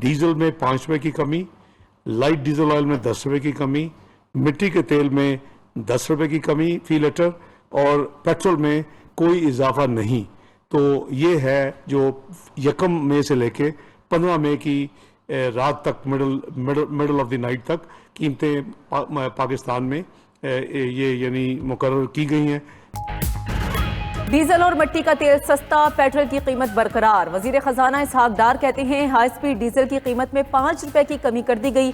Diesel में 5 रुपए की कमी, लाइट डीजल ऑयल में 10 रुपए की कमी, मिट्टी के तेल में 10 रुपए की कमी फी लीटर और पेट्रोल में कोई इजाफा नहीं। तो ये है जो 1 मई से लेके 15 मई की रात तक मिडल ऑफ द नाइट तक कीमतें पाकिस्तान में ये यानी मुकर्रर की गई हैं। डीजल और मिट्टी का तेल सस्ता, पेट्रोल की कीमत बरकरार। वजीर खजाना इसहाक डार कहते हैं हाई स्पीड डीजल की कीमत में 5 रुपए की कमी कर दी गई।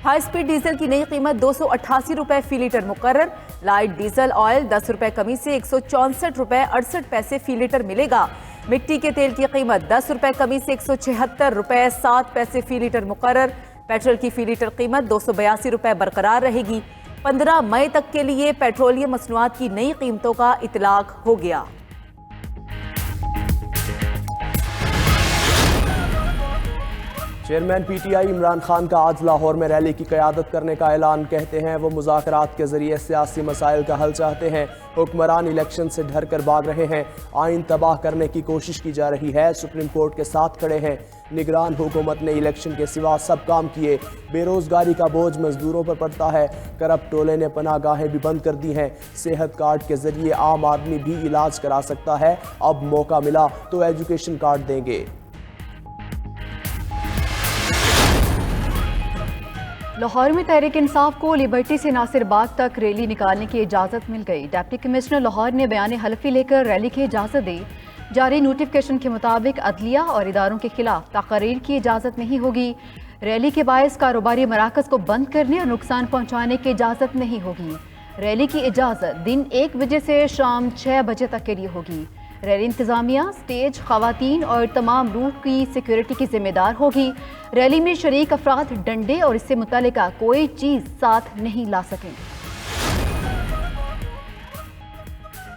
हाई स्पीड डीजल की नई कीमत 288 रुपए फी लीटर मुकर्रर। लाइट डीजल ऑयल 10 रुपए कमी से 164 रुपए 68 पैसे फी लीटर मिलेगा। मिट्टी के तेल की कीमत 10 रुपए कमी से 176 रुपए 7 पैसे फी लीटर मुकर्रर। पेट्रोल की फी लीटर कीमत 282 रुपए बरकरार रहेगी। 15 मई तक के लिए पेट्रोलियम मसनूआत की नई कीमतों का इतलाक हो गया। चेयरमैन पीटीआई इमरान खान का आज लाहौर में रैली की क़यादत करने का ऐलान। कहते हैं वो मुज़ाकरात के ज़रिए सियासी मसाइल का हल चाहते हैं। हुक्मरान इलेक्शन से डर कर भाग रहे हैं, आइन तबाह करने की कोशिश की जा रही है, सुप्रीम कोर्ट के साथ खड़े हैं। निगरान हुकूमत ने इलेक्शन के सिवा सब काम किए, बेरोज़गारी का बोझ मजदूरों पर पड़ता है। करप्ट टोले ने पनाहगाहें भी बंद कर दी हैं। सेहत कार्ड के ज़रिए आम आदमी भी इलाज करा सकता है, अब मौका मिला तो एजुकेशन कार्ड देंगे। लाहौर में तहरीक इंसाफ को लिबर्टी से नासिर बाग तक रैली निकालने की इजाज़त मिल गई। डिप्टी कमिश्नर लाहौर ने बयान हलफी लेकर रैली की इजाज़त दी। जारी नोटिफिकेशन के मुताबिक अदलिया और इदारों के खिलाफ तकरीर की इजाज़त नहीं होगी। रैली के बायस कारोबारी मराकज़ को बंद करने और नुकसान पहुँचाने की इजाज़त नहीं होगी। रैली की इजाज़त दिन 1 बजे से शाम 6 बजे तक के लिए होगी। रैली इंतजामिया, स्टेज, खवातीन और तमाम रूट की सिक्योरिटी की जिम्मेदार होगी। रैली में शरीक अफराद डंडे और इससे मुतालिका कोई चीज़ साथ नहीं ला सकेंगे।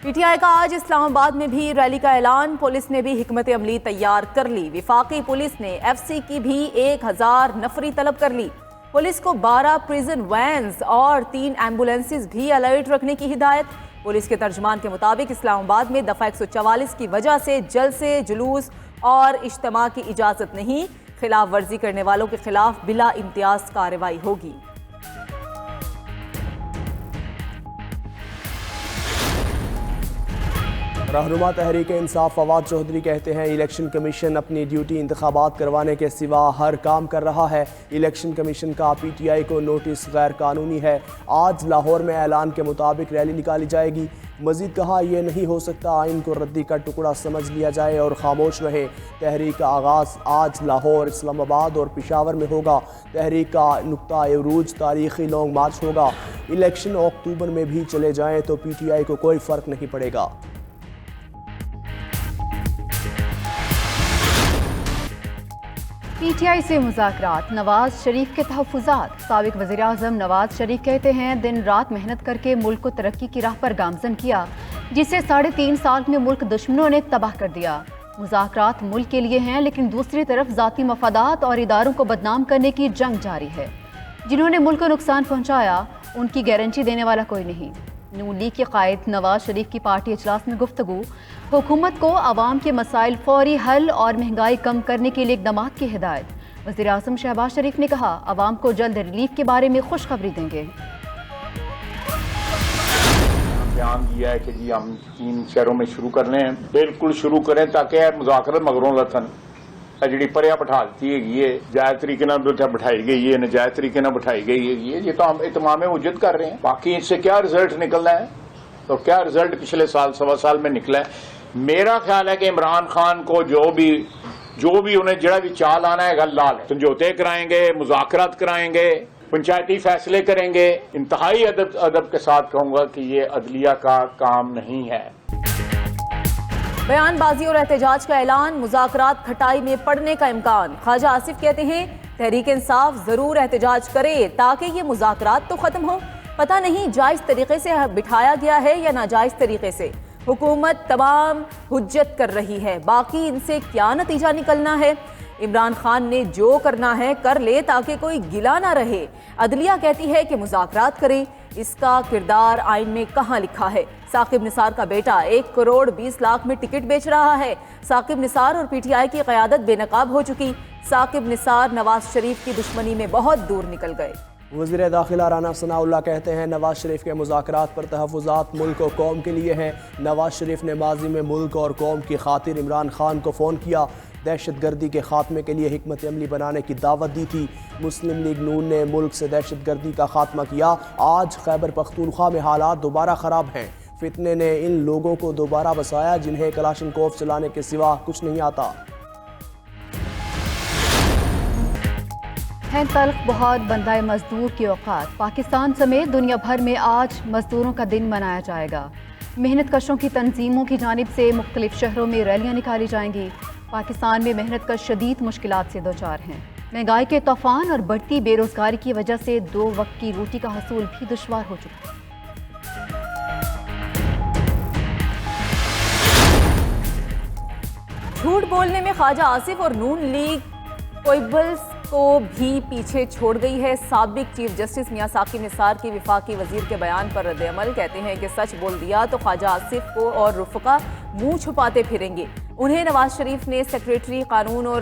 पीटीआई का आज इस्लामाबाद में भी रैली का ऐलान। पुलिस ने भी हिकमत अमली तैयार कर ली। विफाकी पुलिस ने एफसी की भी 1000 नफरी तलब कर ली। पुलिस को 12 प्रिजन वैन्स और 3 एम्बुलेंसेज भी अलर्ट रखने की हिदायत। पुलिस के तर्जुमान के मुताबिक इस्लामाबाद में दफा 144 की वजह से जलसे, जुलूस और इज्तिमा की इजाज़त नहीं। खिलाफ वर्जी करने वालों के खिलाफ बिला इम्तियाज कार्रवाई होगी। रहनुमा तहरीक इंसाफ फवाद चौधरी कहते हैं इलेक्शन कमीशन अपनी ड्यूटी इंतखाबात करवाने के सिवा हर काम कर रहा है। इलेक्शन कमीशन का पीटीआई को नोटिस गैर कानूनी है। आज लाहौर में ऐलान के मुताबिक रैली निकाली जाएगी। मजीद कहा यह नहीं हो सकता आइन को रद्दी का टुकड़ा समझ लिया जाए और खामोश रहे। तहरीक का आगाज़ आज लाहौर, इस्लामाबाद और पेशावर में होगा। तहरीक का नुक्ता अरूज तारीखी लॉन्ग मार्च होगा। इलेक्शन अक्टूबर में भी चले जाएँ तो पीटीआई को कोई फ़र्क नहीं पड़ेगा। पीटीआई से मुज़ाकरात, नवाज शरीफ के तहफ़्फ़ुज़ात। साबिक़ वज़ीर आज़म नवाज शरीफ कहते हैं दिन रात मेहनत करके मुल्क को तरक्की की राह पर गामज़न किया, जिसे 3.5 साल में मुल्क दुश्मनों ने तबाह कर दिया। मुज़ाकरात मुल्क के लिए हैं, लेकिन दूसरी तरफ ज़ाती मफादात और इदारों को बदनाम करने की जंग जारी है। जिन्होंने मुल्क को नुकसान पहुँचाया उनकी गारंटी देने वाला कोई नहीं। नून लीग के कायद नवाज शरीफ की पार्टी इजलास में गुफ्तगू। हुकूमत को अवाम के मसाइल फौरी हल और महंगाई कम करने के लिए इक़दामात की हिदायत। वज़ीर आज़म शहबाज शरीफ ने कहा अवाम को जल्द रिलीफ के बारे में खुशखबरी देंगे। बयान दिया है कि जी हम 3 शहरों में शुरू कर रहे हैं, बिल्कुल शुरू करें ताकि मुज़ाकरत मगरों लथन जी परिया बिठा दी है, जायज़ तरीके ना बिठाई गई है, नजायज़ तरीके ना बिठाई गई है, ये तो हम इत्माम उज्जत कर रहे हैं। बाकी इससे क्या रिजल्ट निकलना है तो क्या रिजल्ट पिछले साल 1.25 साल में निकला है। मेरा ख्याल है कि इमरान खान को जो भी उन्हें जड़ा भी चाल आना है गल लाल है। समझौते कराएंगे, मुज़ाकरात कराएंगे, पंचायती फैसले करेंगे। इंतहाई अदब के साथ कहूंगा कि ये अदलिया का काम नहीं है। बयानबाजी और एहतजाज का ऐलान, मुज़ाकरात खटाई में पड़ने का इम्कान। ख्वाजा आसिफ कहते हैं तहरीक इंसाफ जरूर एहतजाज करे ताकि ये मुज़ाकरात तो खत्म हो। पता नहीं जायज़ तरीके से बिठाया गया है या नाजायज़ तरीके से। हुकूमत तमाम हुज्जत कर रही है, बाकी इनसे क्या नतीजा निकलना है। عمران خان نے جو کرنا ہے کر لے تاکہ کوئی گلا نہ رہے۔ عدلیہ کہتی ہے کہ مذاکرات کریں، اس کا کردار آئین میں کہاں لکھا ہے؟ ثاقب نثار کا بیٹا 1 کروڑ 20 لاکھ میں ٹکٹ بیچ رہا ہے۔ ثاقب نثار اور پی ٹی آئی کی قیادت بے نقاب ہو چکی۔ ثاقب نثار نواز شریف کی دشمنی میں بہت دور نکل گئے۔ وزیر داخلہ رانا ثناء اللہ کہتے ہیں نواز شریف کے مذاکرات پر تحفظات ملک و قوم کے لیے ہیں۔ نواز شریف نے ماضی میں ملک اور قوم کی خاطر عمران خان کو فون کیا، دہشت گردی کے خاتمے کے لیے حکمت عملی بنانے کی دعوت دی تھی۔ مسلم لیگ نون نے ملک سے دہشت گردی کا خاتمہ کیا۔ آج خیبر پختونخوا میں حالات دوبارہ خراب ہیں۔ فتنے نے ان لوگوں کو دوبارہ بسایا جنہیں کلاشنکوف چلانے کے سوا کچھ نہیں آتا۔ ہے تلخ بہت بندہ مزدور کی اوقات، پاکستان سمیت دنیا بھر میں آج مزدوروں کا دن منایا جائے گا۔ محنت کشوں کی تنظیموں کی جانب سے مختلف شہروں میں ریلیاں نکالی جائیں گی۔ پاکستان میں محنت کش شدید مشکلات سے دوچار ہیں۔ مہنگائی کے طوفان اور بڑھتی بے روزگاری کی وجہ سے 2 وقت کی روٹی کا حصول بھی دشوار ہو چکا ہے۔ جھوٹ بولنے میں خواجہ آصف اور نون لیگ کوئبلز کو بھی پیچھے چھوڑ گئی ہے۔ سابق چیف جسٹس میاں ثاقب نثار کی وفاقی وزیر کے بیان پر رد عمل، کہتے ہیں کہ سچ بول دیا تو خواجہ آصف کو اور رفقا منہ چھپاتے پھریں گے۔ انہیں نواز شریف نے سیکریٹری قانون اور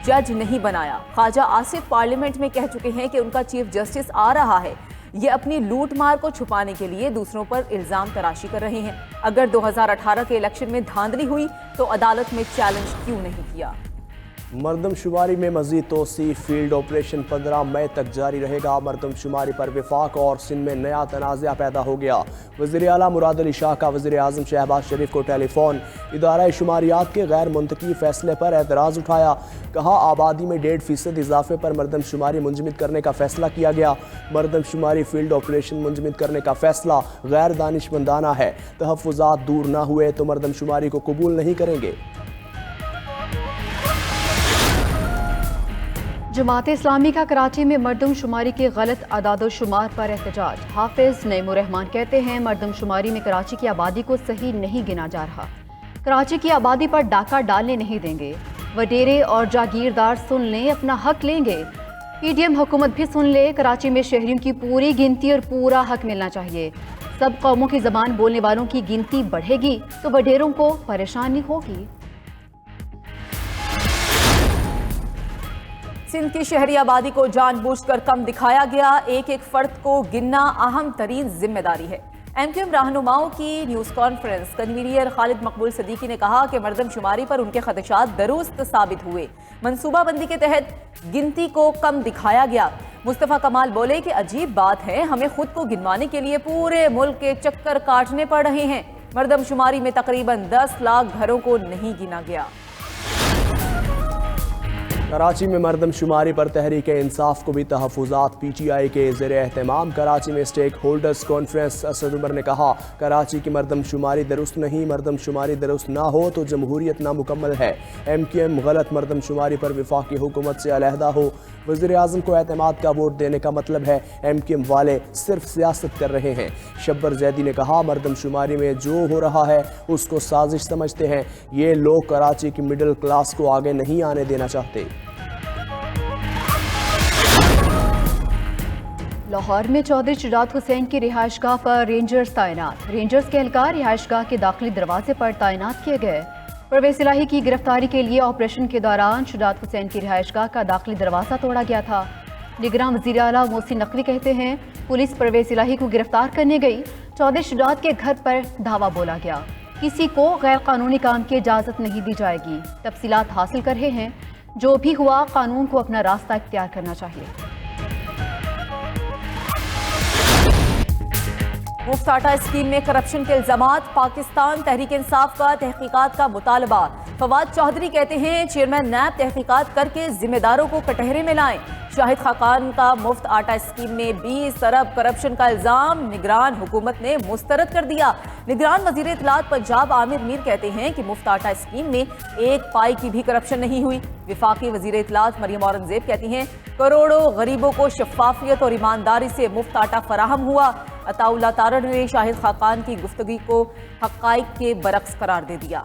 جج نہیں بنایا۔ خواجہ آصف پارلیمنٹ میں کہہ چکے ہیں کہ ان کا چیف جسٹس آ رہا ہے۔ یہ اپنی لوٹ مار کو چھپانے کے لیے دوسروں پر الزام تراشی کر رہے ہیں۔ اگر 2018 کے الیکشن میں دھاندلی ہوئی تو عدالت میں چیلنج کیوں نہیں کیا؟ مردم شماری میں مزید توسیع، فیلڈ آپریشن 15 مئی تک جاری رہے گا۔ مردم شماری پر وفاق اور سندھ میں نیا تنازع پیدا ہو گیا۔ وزیر اعلیٰ مراد علی شاہ کا وزیر اعظم شہباز شریف کو ٹیلی فون، ادارہ شماریات کے غیر منطقی فیصلے پر اعتراض اٹھایا۔ کہا آبادی میں 1.5% اضافے پر مردم شماری منجمد کرنے کا فیصلہ کیا گیا۔ مردم شماری فیلڈ آپریشن منجمد کرنے کا فیصلہ غیر دانشمندانہ ہے۔ تحفظات دور نہ ہوئے تو مردم شماری کو قبول نہیں کریں گے۔ جماعت اسلامی کا کراچی میں مردم شماری کے غلط اعداد و شمار پر احتجاج۔ حافظ نعیم الرحمان کہتے ہیں مردم شماری میں کراچی کی آبادی کو صحیح نہیں گنا جا رہا۔ کراچی کی آبادی پر ڈاکہ ڈالنے نہیں دیں گے۔ وڈیرے اور جاگیردار سن لیں، اپنا حق لیں گے۔ پی ڈی ایم حکومت بھی سن لے، کراچی میں شہریوں کی پوری گنتی اور پورا حق ملنا چاہیے۔ سب قوموں کی زبان بولنے والوں کی گنتی بڑھے گی تو وڈیروں کو پریشانی ہوگی۔ سندھ کی شہری آبادی کو جان بوجھ کر کم دکھایا گیا۔ ایک ایک فرد کو گننا اہم ترین ذمہ داری ہے۔ ایم کیو ایم رہنماؤں کی نیوز کانفرنس، کنوینر خالد مقبول صدیقی نے کہا کہ مردم شماری پر ان کے خدشات درست ثابت ہوئے۔ منصوبہ بندی کے تحت گنتی کو کم دکھایا گیا۔ مصطفیٰ کمال بولے کہ عجیب بات ہے، ہمیں خود کو گنوانے کے لیے پورے ملک کے چکر کاٹنے پڑ رہے ہیں۔ مردم شماری میں تقریباً 10 لاکھ گھروں کو نہیں گنا گیا۔ کراچی میں مردم شماری پر تحریک انصاف کو بھی تحفظات، پی ٹی آئی کے زیر اہتمام کراچی میں stake holders conference. Asad Umar نے کہا کراچی کی مردم شماری درست نہیں، مردم شماری درست نہ ہو تو جمہوریت نامکمل ہے۔ ایم کیو ایم غلط مردم شماری پر وفاقی حکومت سے علیحدہ ہو۔ وزیر اعظم کو اعتماد کا ووٹ دینے کا مطلب ہے ایم کیو ایم والے صرف سیاست کر رہے ہیں۔ شبر زیدی نے کہا مردم شماری میں جو ہو رہا ہے اس کو سازش سمجھتے ہیں۔ یہ لوگ کراچی کی مڈل کلاس کو آگے نہیں آنے دینا چاہتے۔ لاہور میں چودھری شجاعت حسین کی رہائش گاہ پر رینجرز تعینات۔ رینجرز کے اہلکار رہائش گاہ کے داخلی دروازے پر تعینات کیے گئے۔ پرویز الہی کی گرفتاری کے لیے آپریشن کے دوران شجاعت حسین کی رہائش گاہ کا داخلی دروازہ توڑا گیا تھا۔ نگراں وزیر اعلیٰ محسن نقوی کہتے ہیں پولیس پرویز الہی کو گرفتار کرنے گئی، چودھری شجاعت کے گھر پر دھاوا بولا گیا۔ کسی کو غیر قانونی کام کی اجازت نہیں دی جائے گی۔ تفصیلات حاصل کر رہے ہیں، جو بھی ہوا قانون کو اپنا راستہ اختیار کرنا چاہیے۔ مفت آٹا اسکیم میں کرپشن کے الزامات، پاکستان تحریک انصاف کا تحقیقات کا مطالبہ۔ فواد چودھری کہتے ہیں چیئرمین نیب تحقیقات کر کے ذمہ داروں کو کٹہرے میں لائیں۔ شاہد خاقان کا مفت آٹا اسکیم میں 20 ارب کرپشن کا الزام نگران حکومت نے مسترد کر دیا۔ نگران وزیر اطلاعات پنجاب عامر میر کہتے ہیں کہ مفت آٹا اسکیم میں 1 پائی کی بھی کرپشن نہیں ہوئی۔ وفاقی وزیر اطلاعات مریم اورنگزیب کہتی ہیں کروڑوں غریبوں کو شفافیت اور ایمانداری سے مفت آٹا فراہم ہوا۔ عطا اللہ تارڑ نے شاہد خاقان کی گفتگو کو حقائق کے برعکس قرار دے دیا۔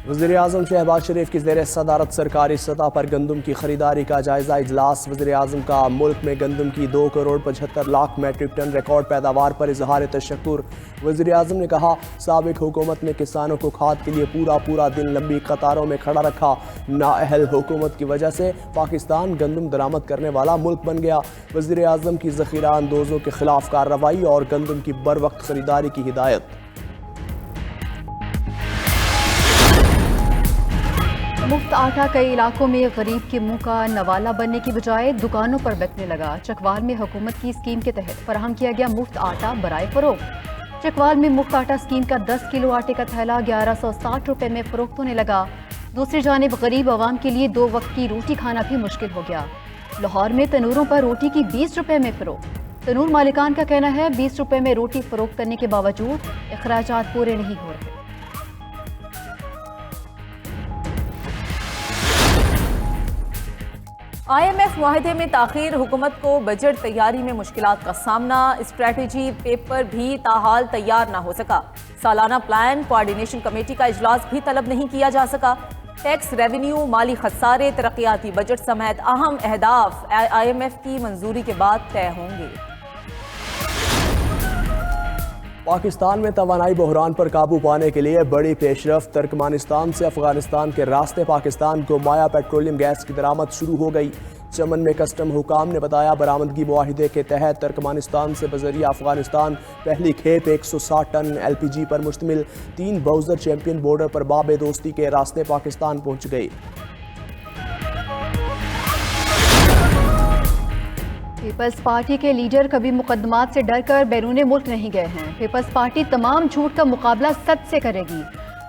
वज़ीर-ए-आज़म शहबाज शरीफ की ज़ेर सदारत सरकारी सतह पर गंदम की खरीदारी का जायज़ा इजलास। वज़ीर-ए-आज़म का मुल्क में गंदम की 2 crore 75 lakh metric ton record पैदावार पर इजहार तशक्कुर। वज़ीर-ए-आज़म ने कहा, साबिक हुकूमत ने किसानों को खाद के लिए पूरा दिन लंबी कतारों में खड़ा रखा। नाअहल हुकूमत की वजह से पाकिस्तान गंदम दरामद करने वाला मुल्क बन गया। वज़ीर-ए-आज़म की ज़ख़ीरा अंदोज़ों के खिलाफ कार्रवाई और गंदम की बर वक्त खरीदारी की हिदायत। मुफ्त आटा कई इलाकों में गरीब के मुंह का नवाला बनने की बजाय दुकानों पर बिकने लगा। चकवाल में हुकूमत की स्कीम के तहत फराहम किया गया मुफ्त आटा बराए फरोख्त। चकवाल में मुफ्त आटा स्कीम का 10 किलो आटे का थैला 1160 रुपए में फरोख्त होने लगा। दूसरी जानिब गरीब आवाम के लिए 2 वक्त की रोटी खाना भी मुश्किल हो गया। लाहौर में तनूरों पर रोटी की 20 रुपए में फरोख्त। तनूर मालिकान का कहना है 20 रुपए में रोटी फरोख्त करने के बावजूद अखराजात पूरे नहीं हो रहे। IMF मुआहदे में ताख़ीर, हुकूमत को बजट तैयारी में मुश्किलात का सामना। स्ट्रेटजी पेपर भी ताहाल तैयार ना हो सका। सालाना प्लान कोऑर्डिनेशन कमेटी का इजलास भी तलब नहीं किया जा सका। टैक्स रेवेन्यू, माली खसारे, तरक्याती बजट समेत अहम अहदाफ IMF की मंजूरी के बाद तय होंगे। पाकिस्तान में तवानाई बहरान पर काबू पाने के लिए बड़ी पेशरफ्त। तुर्कमानिस्तान से अफगानिस्तान के रास्ते पाकिस्तान को माया पेट्रोलियम गैस की दरामद शुरू हो गई। चमन में कस्टम हुकाम ने बताया, बरामदगी मुआहिदे के तहत तुर्कमानिस्तान से बजरिया अफगानिस्तान पहली खेप 160 टन LPG पर मुश्तमिल 3 ब्राउजर चैंपियन बॉर्डर पर बाबे दोस्ती के रास्ते पाकिस्तान पहुंच गई। पीपल्स पार्टी के लीडर कभी मुकदमात से डर कर बैरून मुल्क नहीं गए हैं। पीपल्स पार्टी तमाम झूठ का मुकाबला सच से करेगी।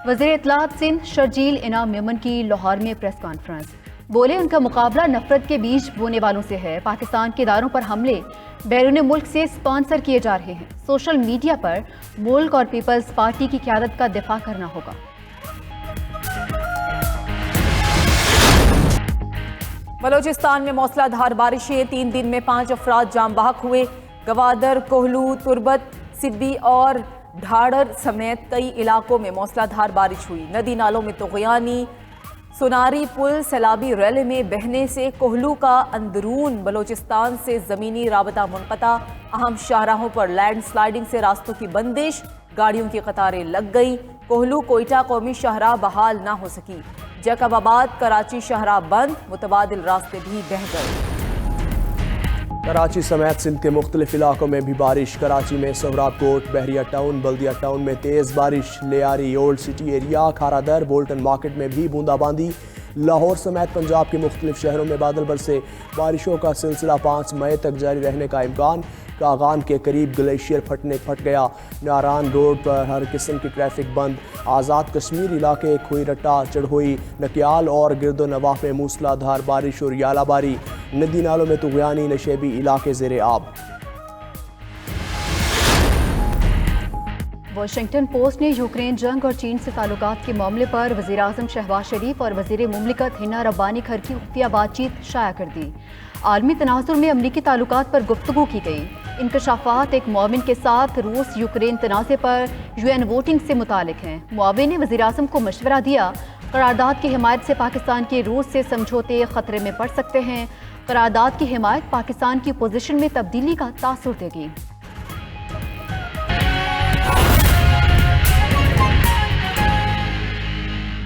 वज़ीर इत्तलात सिंध शर्जील इनाम मेमन की लाहौर में प्रेस कॉन्फ्रेंस। बोले, उनका मुकाबला नफरत के बीज बोने वालों से है। पाकिस्तान के इदारों पर हमले बैरून मुल्क से स्पॉन्सर किए जा रहे हैं। सोशल मीडिया पर मुल्क और पीपल्स पार्टी की क़यादत का दिफा करना होगा। बलोचिस्तान में मौसलाधार बारिशें, 3 दिन में 5 अफराद जाम बहक हुए। गवादर, कोहलू, तुरबत, सिब्बी और ढाड़र समेत कई इलाकों में मौसलाधार बारिश हुई। नदी नालों में तुग़यानी, सुनारी पुल सैलाबी रैले में बहने से कोहलू का अंदरून बलोचिस्तान से ज़मीनी राबता मुनक़ता। अहम शाहराहों पर लैंड स्लाइडिंग से रास्तों की बंदिश, गाड़ियों की कतारें लग गई। कोहलू कोयटा कौमी शाहराह बहाल ना हो सकी। जैकबाबाद कराची शाहराह बंद, मुतबादिल रास्ते भी बह गए। कराची समेत सिंध के मुख्तलिफ इलाकों में भी बारिश। कराची में सोहराब कोट, बहरिया टाउन, बल्दिया टाउन में तेज़ बारिश। Lyari, old city area, Kharadar, Bolton market में भी बूंदाबांदी। लाहौर समेत पंजाब के मुख्तलिफ शहरों में बादल बरसे। बारिशों का सिलसिला 5 मई तक जारी रहने का इम्कान। कागान के करीब ग्लेशियर फट गया। नारान रोड पर हर किस्म की ट्रैफिक बंद। आज़ाद कश्मीर इलाके खुईरट्टा, चढ़ोई, नकियाल और गिरदो नवाह में मूसलाधार बारिश और यालाबारी। नदी नालों में तुग़यानी, नशेबी इलाके ज़ेरे आब। वाशिंगटन पोस्ट ने यूक्रेन जंग और चीन से ताल्लुकात के मामले पर वज़ीर-ए-आज़म शहबाज शरीफ और वज़ीर मुमलिकत हिना रब्बानी खर की खुफिया बातचीत शाया कर दी। आलमी तनाजुर में अमरीकी ताल्लुकात पर गुफ्तगू की गई। इंकशाफात एक मुआविन के साथ रूस यूक्रेन तनाज़े पर UN वोटिंग से मुतालिक हैं। मुआविन ने वज़ीर-ए-आज़म को मशवरा दिया, करारदाद की हिमायत से पाकिस्तान के रूस से समझौते ख़तरे में पड़ सकते हैं। करारदाद की हिमायत पाकिस्तान की पोजीशन में तब्दीली का तासुर देगी।